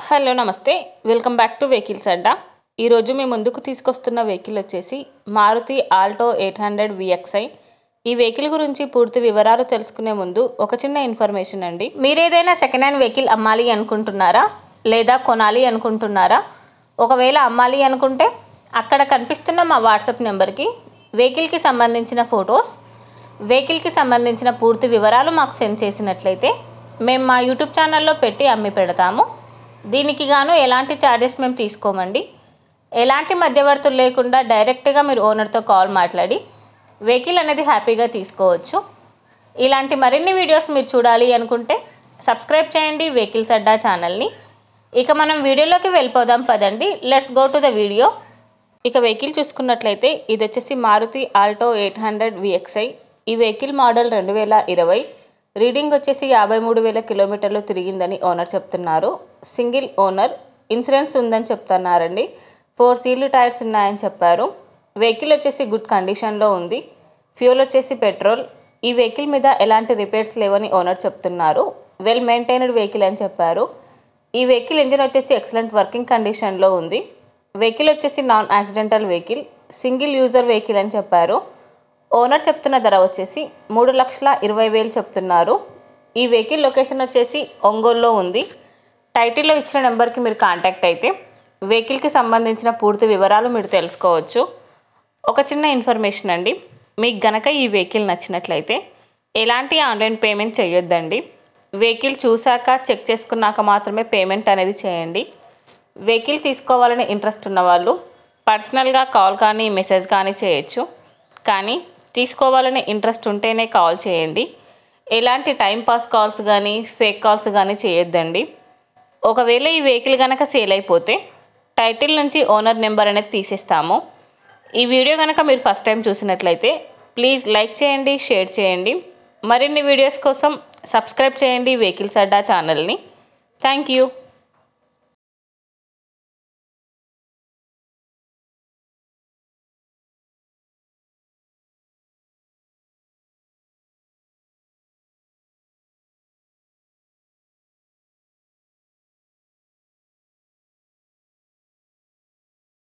Hello నమస్తే welcome back to vehicles అడ్డా. ఈరోజు మేము ముందుకు తీసుకొస్తున్న వెహికల్ వచ్చేసి మారుతి ఆల్టో 800 VXi. ఈ వెహికల్ గురించి పూర్తి వివరాలు తెలుసుకునే ముందు ఒక చిన్న ఇన్ఫర్మేషన్ అండి. మీరు ఏదైనా సెకండ్ హ్యాండ్ వెహికల్ అమ్మాలి అనుకుంటున్నారా లేదా కొనాలి అనుకుంటున్నారా? ఒకవేళ అమ్మాలి అనుకుంటే అక్కడ కనిపిస్తున్న మా వాట్సాప్ నెంబర్కి వెహికల్కి సంబంధించిన ఫొటోస్, వెహికల్కి సంబంధించిన పూర్తి వివరాలు మాకు సెండ్ చేసినట్లయితే మేము మా యూట్యూబ్ ఛానల్లో పెట్టి అమ్మి పెడతాము. దీనికి గాను ఎలాంటి ఛార్జెస్ మేము తీసుకోమండి. ఎలాంటి మధ్యవర్తులు లేకుండా డైరెక్ట్గా మీరు ఓనర్తో కాల్ మాట్లాడి వెహికల్ అనేది హ్యాపీగా తీసుకోవచ్చు. ఇలాంటి మరిన్ని వీడియోస్ మీరు చూడాలి అనుకుంటే సబ్స్క్రైబ్ చేయండి వెహికల్స్ అడ్డా ఛానల్ని. ఇక మనం వీడియోలోకి వెళ్ళిపోదాం పదండి. Let's go to the video. ఇక వెహికల్ చూసుకున్నట్లయితే ఇది వచ్చేసి మారుతి ఆల్టో 800 VXi. ఈ వెహికల్ మోడల్ 2020. రీడింగ్ వచ్చేసి 53,000 కిలోమీటర్లు తిరిగిందని ఓనర్ చెప్తున్నారు. సింగిల్ ఓనర్, ఇన్సూరెన్స్ ఉందని చెప్తున్నారండి. 4 సీల్డ్ టైర్స్ ఉన్నాయని చెప్పారు. వెహికల్ వచ్చేసి గుడ్ కండిషన్లో ఉంది. ఫ్యూల్ వచ్చేసి పెట్రోల్. ఈ వెహికల్ మీద ఎలాంటి రిపేర్స్ లేవని ఓనర్ చెప్తున్నారు. వెల్ మెయింటైన్డ్ వెహికల్ అని చెప్పారు. ఈ వెహికల్ ఇంజిన్ వచ్చేసి ఎక్సలెంట్ వర్కింగ్ కండిషన్లో ఉంది. వెహికల్ వచ్చేసి non accidental vehicle, single user vehicle అని చెప్పారు. ఓనర్ చెప్తున్న ధర వచ్చేసి 3,20,000 చెప్తున్నారు. ఈ వెహికల్ లొకేషన్ వచ్చేసి ఒంగోలులో ఉంది. టైటిల్లో ఇచ్చిన నెంబర్కి మీరు కాంటాక్ట్ అయితే వెహికల్కి సంబంధించిన పూర్తి వివరాలు మీరు తెలుసుకోవచ్చు. ఒక చిన్న ఇన్ఫర్మేషన్ అండి, మీకు గనక ఈ వెహికల్ నచ్చినట్లయితే ఎలాంటి ఆన్లైన్ పేమెంట్ చేయొద్దండి. వెహికల్ చూశాక చెక్ చేసుకున్నాక మాత్రమే పేమెంట్ అనేది చేయండి. వెహికల్ తీసుకోవాలని ఇంట్రెస్ట్ ఉన్నవాళ్ళు పర్సనల్గా కాల్ కానీ మెసేజ్ కానీ చేయొచ్చు. కానీ తీసుకోవాలని ఇంట్రెస్ట్ ఉంటేనే కాల్ చేయండి. ఎలాంటి టైంపాస్ కాల్స్ కానీ ఫేక్ కాల్స్ కానీ చేయొద్దండి. ఒకవేళ ఈ వెహికల్ కనుక సేల్ అయిపోతే టైటిల్ నుంచి ఓనర్ నెంబర్ అనేది తీసేస్తాము. ఈ వీడియో కనుక మీరు ఫస్ట్ టైం చూసినట్లయితే ప్లీజ్ లైక్ చేయండి, షేర్ చేయండి. మరిన్ని వీడియోస్ కోసం సబ్స్క్రైబ్ చేయండి వెహికల్స్ అడ్డా ఛానల్ని. Thank you.